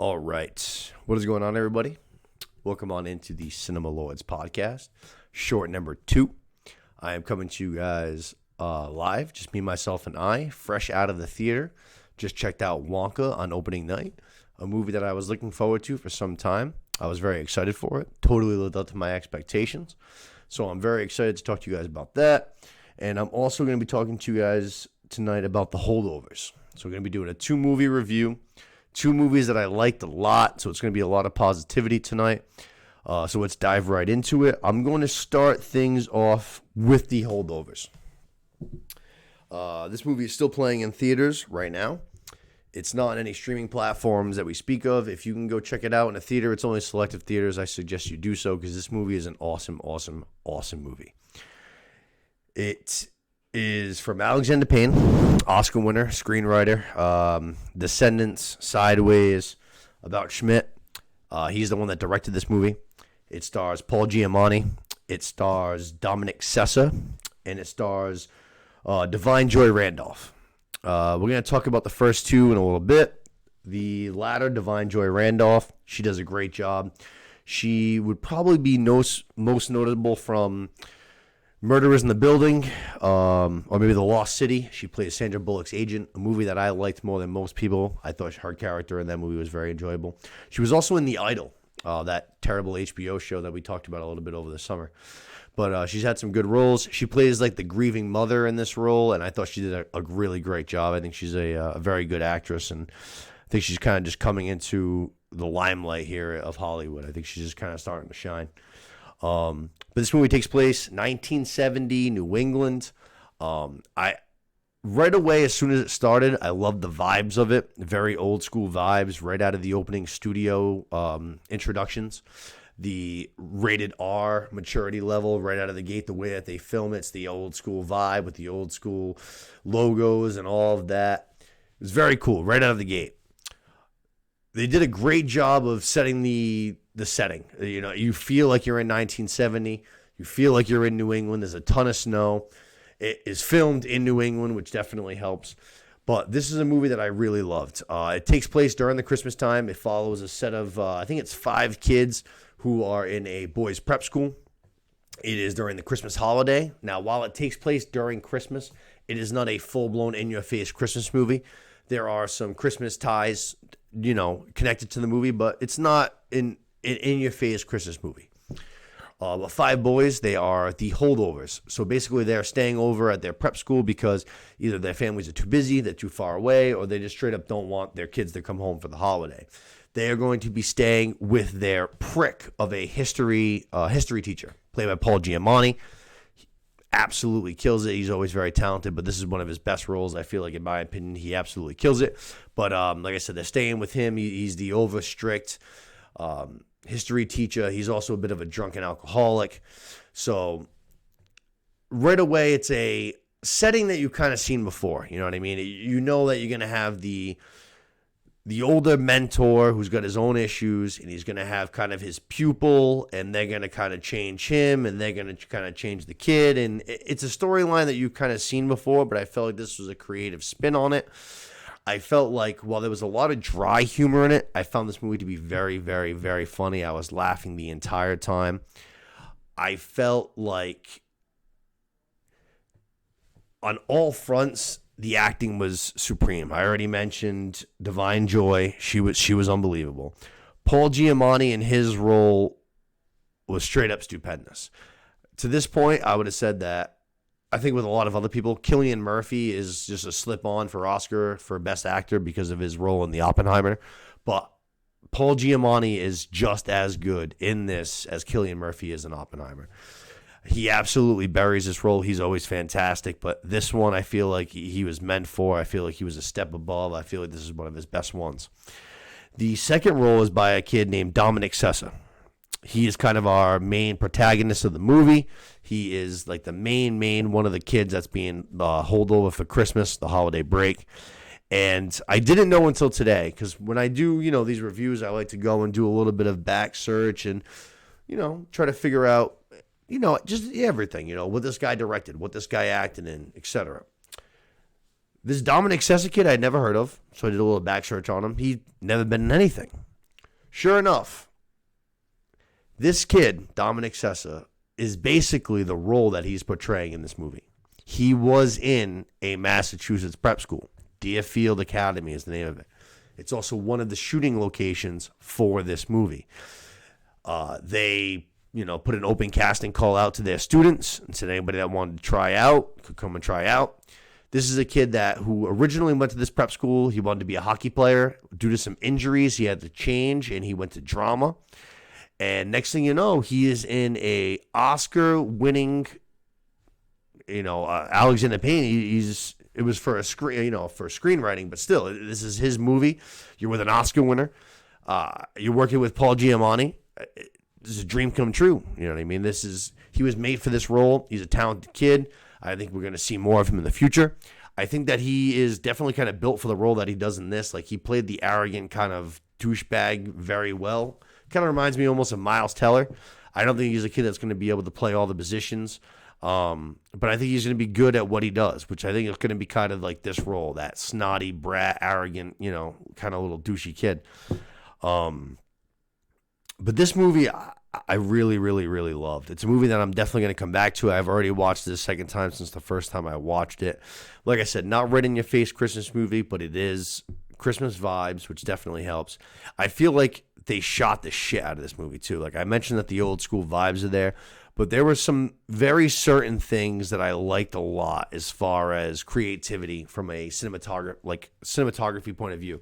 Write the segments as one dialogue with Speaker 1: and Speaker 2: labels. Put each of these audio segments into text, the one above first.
Speaker 1: All right. What is going on, everybody? Welcome on into the Cinema Lords podcast, short number 2. I am coming to you guys live, just me, myself, and I, fresh out of the theater. Just checked out Wonka on opening night, a movie that I was looking forward to for some time. I was very excited for it. Totally lived up to my expectations. So I'm very excited to talk to you guys about that. And I'm also going to be talking to you guys tonight about the Holdovers. So we're going to be doing a 2-movie review. 2 movies that I liked a lot, so it's going to be a lot of positivity tonight. So let's dive right into it. I'm going to start things off with the Holdovers. This movie is still playing in theaters right now. It's not on any streaming platforms that we speak of. If you can go check it out in a theater, it's only selective theaters. I suggest you do so because this movie is an awesome movie. It is from Alexander Payne, Oscar winner, screenwriter, Descendants, Sideways, about Schmidt. He's the one that directed this movie. It stars Paul Giamatti. It stars Dominic Sessa. And it stars Divine Joy Randolph. We're going to talk about the first 2 in a little bit. The latter, Divine Joy Randolph, she does a great job. She would probably be most notable from Murderers in the Building, or maybe The Lost City. She plays Sandra Bullock's agent, a movie that I liked more than most people. I thought her character in that movie was very enjoyable. She was also in The Idol, that terrible HBO show that we talked about a little bit over the summer. But she's had some good roles. She plays like the grieving mother in this role, and I thought she did a really great job. I think she's a very good actress, and I think she's kind of just coming into the limelight here of Hollywood. I think she's just kind of starting to shine. But this movie takes place 1970, New England. Right away, as soon as it started, I loved the vibes of it. Very old school vibes right out of the opening studio introductions. The rated R maturity level right out of the gate, the way that they film it's the old school vibe with the old school logos and all of that. It was very cool right out of the gate. They did a great job of setting the setting. You know, you feel like you're in 1970. You feel like you're in New England. There's a ton of snow. It is filmed in New England, which definitely helps. But this is a movie that I really loved. It takes place during the Christmas time. It follows a set of, I think it's 5 kids who are in a boys' prep school. It is during the Christmas holiday. Now, while it takes place during Christmas, it is not a full-blown, in-your-face Christmas movie. There are some Christmas ties, connected to the movie, but it's not an in-your-face Christmas movie. 5 boys, they are the Holdovers. So basically they're staying over at their prep school because either their families are too busy, they're too far away, or they just straight up don't want their kids to come home for the holiday. They are going to be staying with their prick of a history teacher, played by Paul Giamatti. He absolutely kills it. He's always very talented, but this is one of his best roles. I feel like, in my opinion, he absolutely kills it. But like I said, they're staying with him. He's the over-strict history teacher. He's also a bit of a drunken alcoholic. So right away, it's a setting that you've kind of seen before. You know what I mean? You know that you're going to have the older mentor who's got his own issues, and he's going to have kind of his pupil, and they're going to kind of change him, and they're going to kind of change the kid. And it's a storyline that you've kind of seen before, but I felt like this was a creative spin on it. I felt like while there was a lot of dry humor in it, I found this movie to be very, very, very funny. I was laughing the entire time. I felt like on all fronts, the acting was supreme. I already mentioned Divine Joy. She was unbelievable. Paul Giamatti in his role was straight up stupendous. To this point, I would have said that I think with a lot of other people, Cillian Murphy is just a slip-on for Oscar for Best Actor because of his role in the Oppenheimer. But Paul Giamatti is just as good in this as Cillian Murphy is in Oppenheimer. He absolutely buries this role. He's always fantastic. But this one, I feel like he was meant for. I feel like he was a step above. I feel like this is one of his best ones. The second role is by a kid named Dominic Sessa. He is kind of our main protagonist of the movie. He is like the main one of the kids that's being holed over for Christmas, the holiday break. And I didn't know until today, because when I do, these reviews, I like to go and do a little bit of back search and, try to figure out, just everything, what this guy directed, what this guy acted in, etc. This Dominic Sessa kid I'd never heard of, so I did a little back search on him. He'd never been in anything. Sure enough, this kid, Dominic Sessa, is basically the role that he's portraying in this movie. He was in a Massachusetts prep school. Deerfield Academy is the name of it. It's also one of the shooting locations for this movie. They, put an open casting call out to their students and said anybody that wanted to try out could come and try out. This is a kid who originally went to this prep school. He wanted to be a hockey player. Due to some injuries, he had to change, and he went to drama. And next thing you know, he is in a Oscar-winning, Alexander Payne. It was for a screen, for screenwriting, but still, this is his movie. You're with an Oscar winner. You're working with Paul Giamatti. This is a dream come true. You know what I mean? He was made for this role. He's a talented kid. I think we're going to see more of him in the future. I think that he is definitely kind of built for the role that he does in this. Like, he played the arrogant kind of douchebag very well. Kind of reminds me almost of Miles Teller. I don't think he's a kid that's going to be able to play all the positions. But I think he's going to be good at what he does, which I think is going to be kind of like this role, that snotty, brat, arrogant, kind of little douchey kid. But this movie, I really, really, really loved. It's a movie that I'm definitely going to come back to. I've already watched it a second time since the first time I watched it. Like I said, not right in your face Christmas movie, but it is Christmas vibes, which definitely helps. I feel like they shot the shit out of this movie too. Like I mentioned that the old school vibes are there, but there were some very certain things that I liked a lot as far as creativity from a cinematography point of view.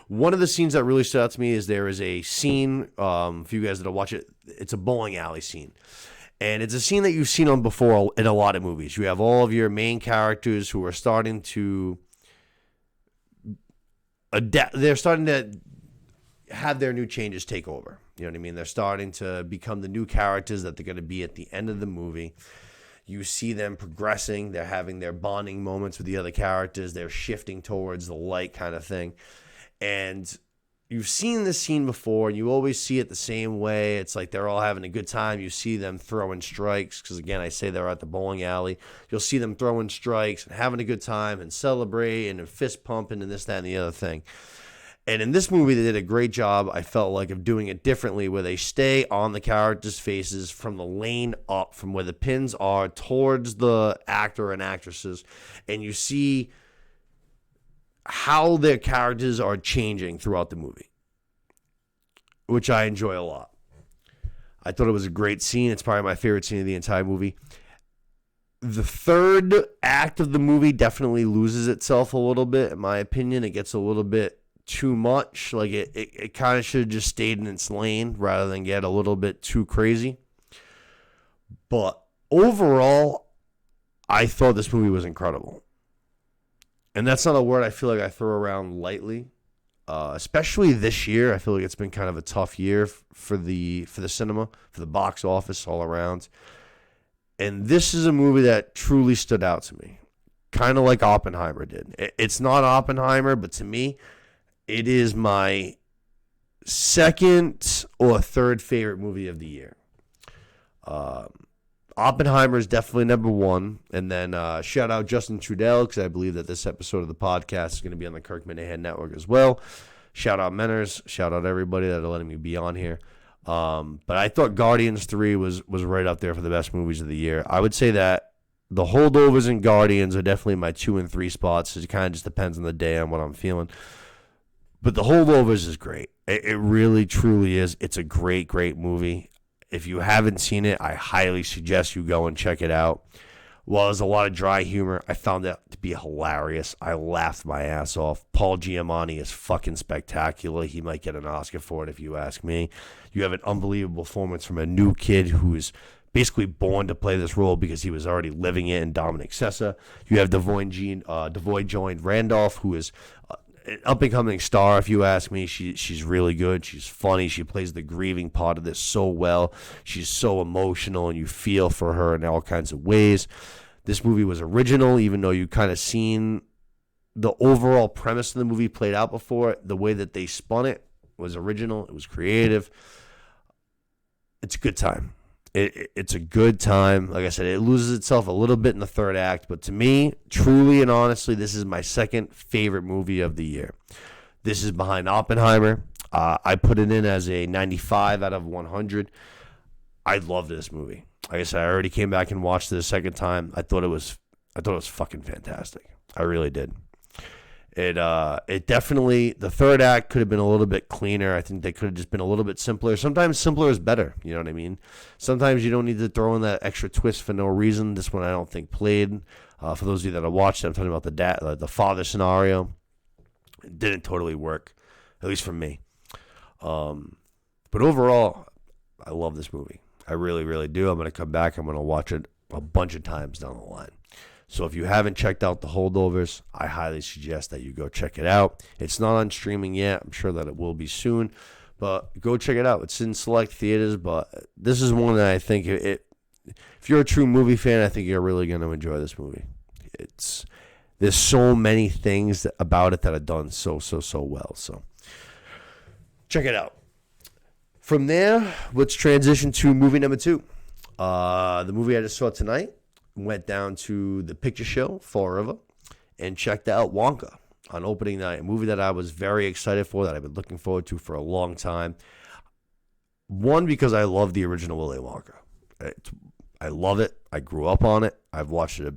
Speaker 1: One of the scenes that really stood out to me is there is a scene, for you guys that'll watch it, it's a bowling alley scene. And it's a scene that you've seen on before in a lot of movies. You have all of your main characters who are starting to adapt. They're starting to have their new changes take over. You know what I mean? They're starting to become the new characters that they're going to be at the end of the movie. You see them progressing. They're having their bonding moments with the other characters. They're shifting towards the light kind of thing. And you've seen this scene before, and you always see it the same way. It's like they're all having a good time. You see them throwing strikes because, again, I say they're at the bowling alley. You'll see them throwing strikes and having a good time and celebrating and fist pumping and this, that, and the other thing. And in this movie, they did a great job, I felt like, of doing it differently, where they stay on the characters' faces from the lane up, from where the pins are towards the actor and actresses, and you see how their characters are changing throughout the movie, which I enjoy a lot. I thought it was a great scene. It's probably my favorite scene of the entire movie. The third act of the movie definitely loses itself a little bit, in my opinion. It gets a little bit too much. Like it kind of should have just stayed in its lane rather than get a little bit too crazy. But overall, I thought this movie was incredible. And that's not a word I feel like I throw around lightly, especially this year. I feel like it's been kind of a tough year for the cinema, for the box office all around. And this is a movie that truly stood out to me, kind of like Oppenheimer did. It's not Oppenheimer, but to me, it is my second or third favorite movie of the year. Oppenheimer is definitely number one. And then shout out Justin Trudell, because I believe that this episode of the podcast is going to be on the Kirk Minahan Network as well. Shout out Menners. Shout out everybody that are letting me be on here. But I thought Guardians 3 was right up there for the best movies of the year. I would say that the Holdovers and Guardians are definitely my 2 and 3 spots. It kind of just depends on the day and what I'm feeling. But the Holdovers is great. It really, truly is. It's a great, great movie. If you haven't seen it, I highly suggest you go and check it out. While there's a lot of dry humor, I found that to be hilarious. I laughed my ass off. Paul Giamatti is fucking spectacular. He might get an Oscar for it if you ask me. You have an unbelievable performance from a new kid who is basically born to play this role because he was already living it in Dominic Sessa. You have Devoy Joined Randolph, who is an up-and-coming star, if you ask me. She's really good. She's funny. She plays the grieving part of this so well. She's so emotional, and you feel for her in all kinds of ways. This movie was original, even though you kind of seen the overall premise of the movie played out before. The way that they spun it was original. It was creative. It's a good time. It's a good time. Like I said, it loses itself a little bit in the third act, but to me, truly and honestly, this is my second favorite movie of the year. This is behind Oppenheimer. I put it in as a 95 out of 100. I loved this movie. Like I said, I already came back and watched it a second time. I thought it was fucking fantastic. I really did. It definitely, the third act could have been a little bit cleaner. I think they could have just been a little bit simpler. Sometimes simpler is better. You know what I mean? Sometimes you don't need to throw in that extra twist for no reason. This one I don't think played. For those of you that have watched it, I'm talking about the father scenario. It didn't totally work, at least for me. But overall, I love this movie. I really, really do. I'm going to come back. I'm going to watch it a bunch of times down the line. So if you haven't checked out The Holdovers, I highly suggest that you go check it out. It's not on streaming yet. I'm sure that it will be soon. But go check it out. It's in select theaters, but this is one that I think, if you're a true movie fan, I think you're really going to enjoy this movie. There's so many things about it that are done so well. So check it out. From there, let's transition to movie number 2. The movie I just saw tonight. Went down to the picture show, Fall River, and checked out Wonka on opening night, a movie that I was very excited for, that I've been looking forward to for a long time. One, because I love the original Willy Wonka. I love it. I grew up on it. I've watched it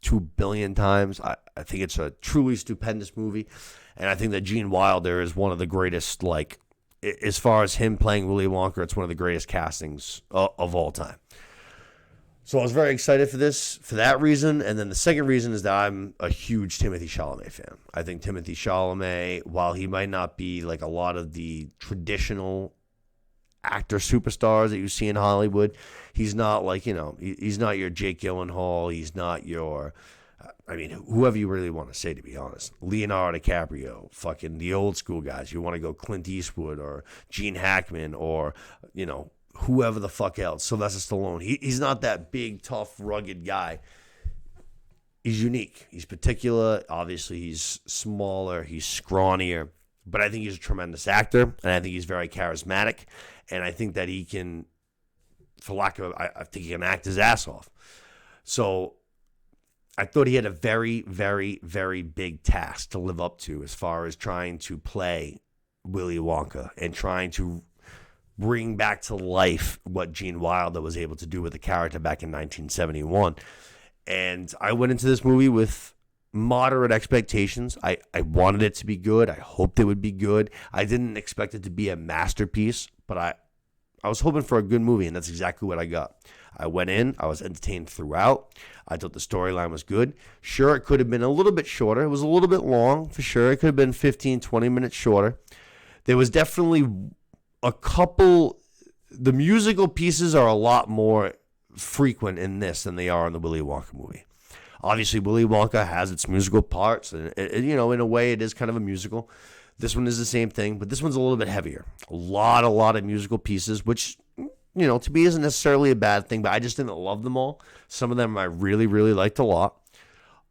Speaker 1: 2 billion times. I think it's a truly stupendous movie, and I think that Gene Wilder is one of the greatest, like, as far as him playing Willy Wonka, it's one of the greatest castings of all time. So I was very excited for this for that reason. And then the second reason is that I'm a huge Timothée Chalamet fan. I think Timothée Chalamet, while he might not be like a lot of the traditional actor superstars that you see in Hollywood, he's not like, he's not your Jake Gyllenhaal. He's not your, whoever you really want to say, to be honest. Leonardo DiCaprio, fucking the old school guys. You want to go Clint Eastwood or Gene Hackman or, whoever the fuck else, Sylvester Stallone. He's not that big, tough, rugged guy. He's unique. He's particular. Obviously, he's smaller. He's scrawnier. But I think he's a tremendous actor, and I think he's very charismatic. And I think that he can, I think he can act his ass off. So I thought he had a very, very, very big task to live up to as far as trying to play Willy Wonka and trying to bring back to life what Gene Wilder was able to do with the character back in 1971. And I went into this movie with moderate expectations. I wanted it to be good. I hoped it would be good. I didn't expect it to be a masterpiece, but I was hoping for a good movie, and that's exactly what I got. I went in. I was entertained throughout. I thought the storyline was good. Sure, it could have been a little bit shorter. It was a little bit long, for sure. It could have been 15, 20 minutes shorter. There was definitely a couple, the musical pieces are a lot more frequent in this than they are in the Willy Wonka movie. Obviously, Willy Wonka has its musical parts, and in a way, it is kind of a musical. This one is the same thing, but this one's a little bit heavier. A lot of musical pieces, which, to me isn't necessarily a bad thing, but I just didn't love them all. Some of them I really, really liked a lot.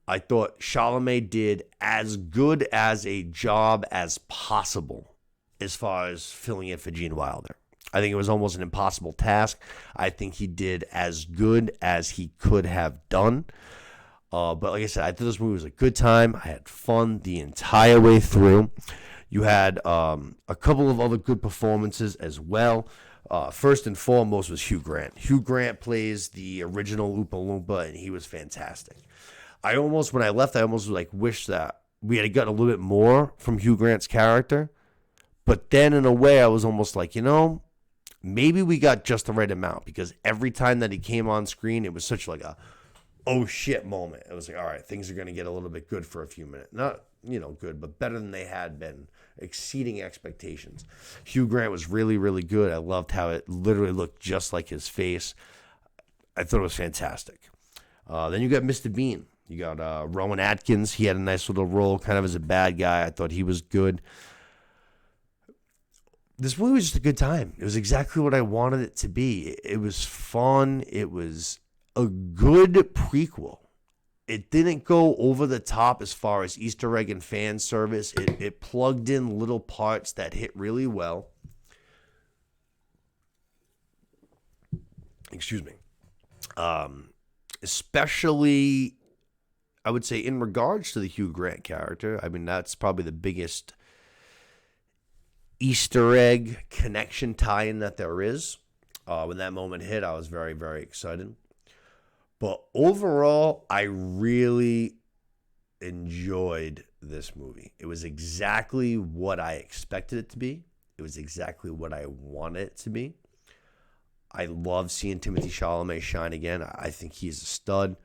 Speaker 1: I thought Chalamet did as good as a job as possible as far as filling in for Gene Wilder. I think it was almost an impossible task. I think he did as good as he could have done. But like I said, I thought this movie was a good time. I had fun the entire way through. You had a couple of other good performances as well. First and foremost was Hugh Grant. Hugh Grant plays the original Oompa Loompa, and he was fantastic. When I left, I almost wished that we had gotten a little bit more from Hugh Grant's character. But then in a way, I was almost like, maybe we got just the right amount, because every time that he came on screen, it was such like a, oh shit moment. It was like, all right, things are going to get a little bit good for a few minutes. Not, good, but better than they had been, exceeding expectations. Hugh Grant was really, really good. I loved how it literally looked just like his face. I thought it was fantastic. Then you got Mr. Bean. You got Rowan Atkins. He had a nice little role kind of as a bad guy. I thought he was good. This movie was just a good time. It was exactly what I wanted it to be. It was fun. It was a good prequel. It didn't go over the top as far as Easter egg and fan service. It plugged in little parts that hit really well. Excuse me. Especially, I would say, in regards to the Hugh Grant character. That's probably the biggest Easter egg connection tie-in that there is. When that moment hit, I was very, very excited. But overall, I really enjoyed this movie. It was exactly what I expected it to be. It was exactly what I wanted it to be. I love seeing Timothée Chalamet shine again. I think he's a stud.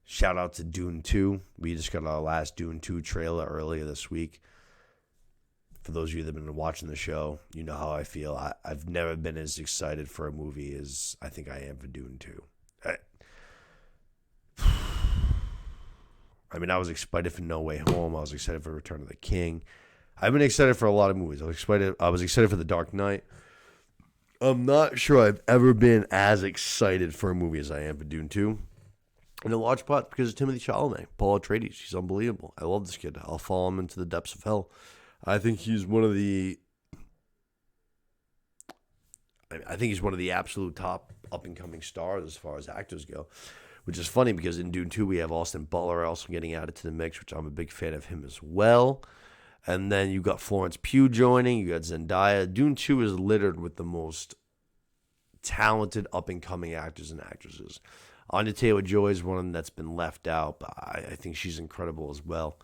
Speaker 1: Shout out to Dune 2. We just got our last Dune 2 trailer earlier this week. For those of you that have been watching the show, you know how I feel. I've never been as excited for a movie as I think I am for Dune 2. I mean, I was excited for No Way Home. I was excited for Return of the King. I've been excited for a lot of movies. I was excited for The Dark Knight. I'm not sure I've ever been as excited for a movie as I am for Dune 2. And in large part because of Timothée Chalamet, Paul Atreides. He's unbelievable. I love this kid. I'll follow him into the depths of hell. I think he's one of the absolute top up-and-coming stars as far as actors go. Which is funny because in Dune 2 we have Austin Butler also getting added to the mix, which I'm a big fan of him as well. And then you got Florence Pugh joining. You got Zendaya. Dune 2 is littered with the most talented up-and-coming actors and actresses. Anya Taylor-Joy is one of them that's been left out, but I think she's incredible as well.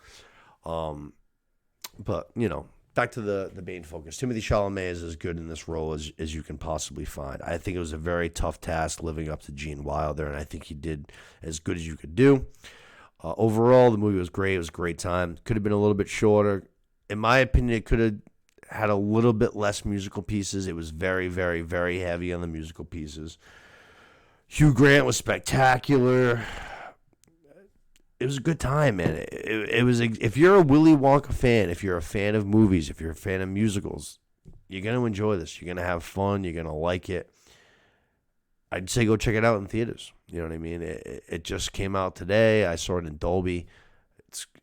Speaker 1: But, you know, back to the main focus. Timothée Chalamet is as good in this role as you can possibly find. I think it was a very tough task living up to Gene Wilder, and I think he did as good as you could do. Overall, the movie was great. It was a great time. Could have been a little bit shorter. In my opinion, it could have had a little bit less musical pieces. It was very, very, very heavy on the musical pieces. Hugh Grant was spectacular. It was a good time, man. It was. If you're a Willy Wonka fan, if you're a fan of movies, if you're a fan of musicals, you're going to enjoy this. You're going to have fun. You're going to like it. I'd say go check it out in theaters. You know what I mean? It just came out today. I saw it in Dolby.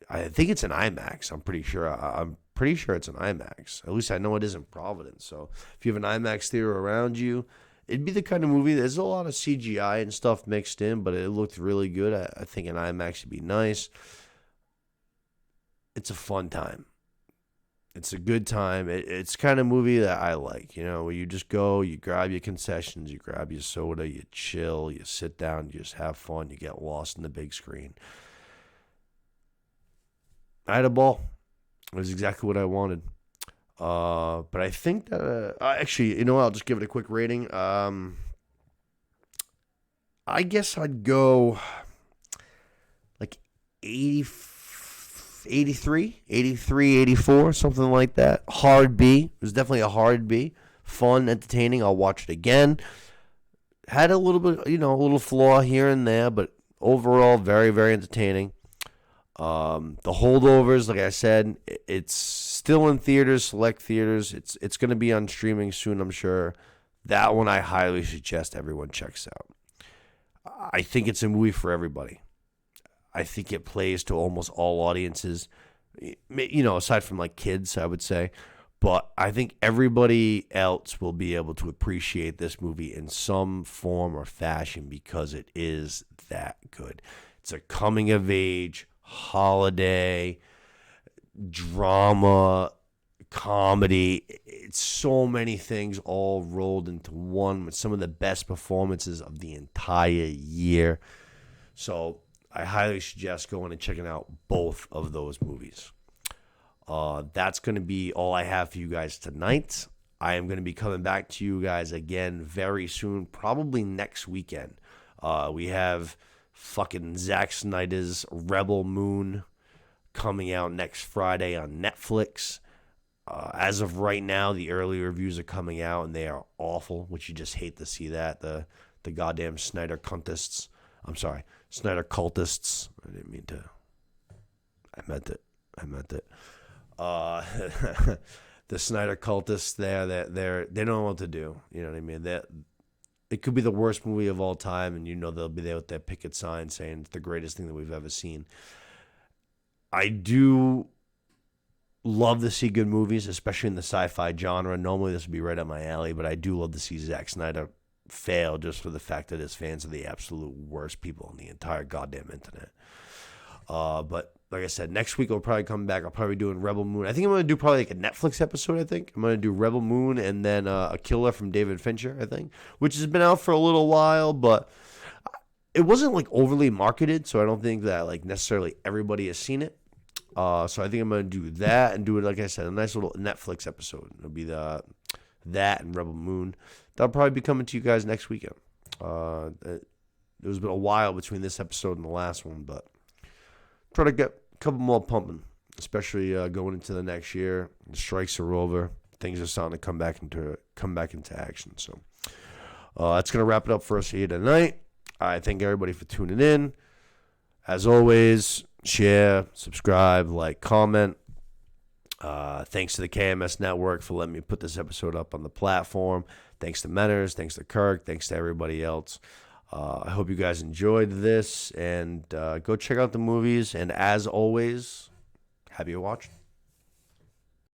Speaker 1: I think it's an IMAX. I'm pretty sure. I'm pretty sure it's an IMAX. At least I know it is in Providence. So if you have an IMAX theater around you, it'd be the kind of movie. There's a lot of CGI and stuff mixed in, but it looked really good. I think an IMAX would be nice. It's a fun time. It's a good time. It's the kind of movie that I like, you know, where you just go, you grab your concessions, you grab your soda, you chill, you sit down, you just have fun, you get lost in the big screen. I had a ball. It was exactly what I wanted. But I think that, actually, you know what? I'll just give it a quick rating. I guess I'd go like 83, 84, something like that. Hard B. It was definitely a hard B. Fun, entertaining. I'll watch it again. Had a little bit, you know, a little flaw here and there, but overall, very, very entertaining. The Holdovers, like I said, it's still in theaters, select theaters. It's going to be on streaming soon, I'm sure. That one I highly suggest everyone checks out. I think it's a movie for everybody. I think it plays to almost all audiences, you know, aside from like kids, I would say. But I think everybody else will be able to appreciate this movie in some form or fashion because it is that good. It's a coming of age, holiday, drama, comedy. It's so many things all rolled into one with some of the best performances of the entire year. So I highly suggest going and checking out both of those movies. That's going to be all I have for you guys tonight. I am going to be coming back to you guys again very soon, probably next weekend. We have fucking Zack Snyder's Rebel Moon coming out next Friday on Netflix. As of right now, the early reviews are coming out, and they are awful, which you just hate to see that. The goddamn Snyder cultists. I'm sorry, Snyder cultists. I didn't mean to. I meant it. The Snyder cultists there, they don't know what to do. You know what I mean? It could be the worst movie of all time, and you know they'll be there with their picket sign saying it's the greatest thing that we've ever seen. I do love to see good movies, especially in the sci-fi genre. Normally this would be right up my alley, but I do love to see Zack Snyder fail just for the fact that his fans are the absolute worst people on the entire goddamn internet. But like I said, next week I'll probably come back. I'll probably be doing Rebel Moon. I think I'm going to do probably like a Netflix episode, I think. I'm going to do Rebel Moon and then A Killer from David Fincher, I think, which has been out for a little while, but it wasn't like overly marketed, so I don't think that like necessarily everybody has seen it. So I think I'm going to do that and do it, like I said, a nice little Netflix episode. It'll be that and Rebel Moon. That'll probably be coming to you guys next weekend. It was been a while between this episode and the last one, but try to get a couple more pumping, especially going into the next year. The strikes are over. Things are starting to come back into action. So that's going to wrap it up for us here tonight. I thank everybody for tuning in. As always, share, subscribe, like, comment. Thanks to the KMS Network for letting me put this episode up on the platform. Thanks to Menners. Thanks to Kirk. Thanks to everybody else. I hope you guys enjoyed this, and go check out the movies. And as always, happy watching.